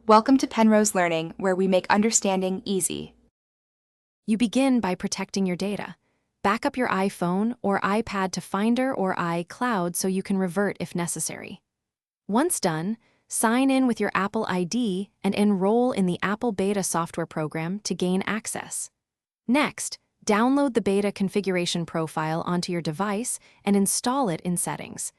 Welcome to Penrose Learning, where we make understanding easy. You begin by protecting your data. Back up your iPhone or iPad to Finder or iCloud so you can revert if necessary. Once done, sign in with your Apple ID and enroll in the Apple Beta software program to gain access. Next, download the beta configuration profile onto your device and install it in Settings.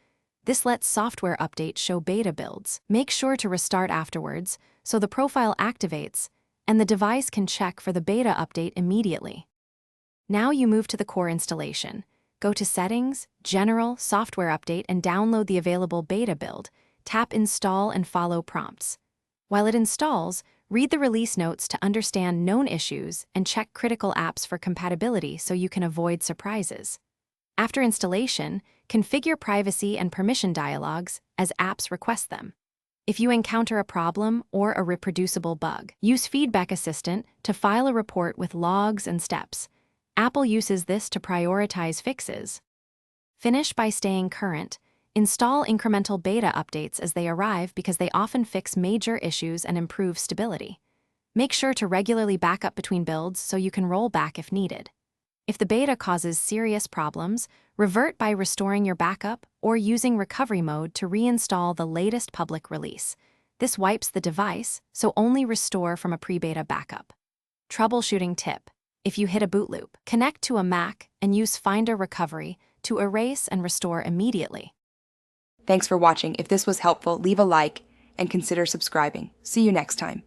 This lets software updates show beta builds. Make sure to restart afterwards so the profile activates and the device can check for the beta update immediately. Now you move to the core installation. Go to Settings, General, Software Update, and download the available beta build. Tap Install and follow prompts. While it installs, read the release notes to understand known issues and check critical apps for compatibility so you can avoid surprises. After installation, configure privacy and permission dialogues as apps request them. If you encounter a problem or a reproducible bug, use Feedback Assistant to file a report with logs and steps. Apple uses this to prioritize fixes. Finish by staying current. Install incremental beta updates as they arrive because they often fix major issues and improve stability. Make sure to regularly back up between builds so you can roll back if needed. If the beta causes serious problems, revert by restoring your backup or using recovery mode to reinstall the latest public release. This wipes the device, so only restore from a pre-beta backup. Troubleshooting tip: if you hit a boot loop, connect to a Mac and use Finder Recovery to erase and restore immediately. Thanks for watching. If this was helpful, leave a like and consider subscribing. See you next time.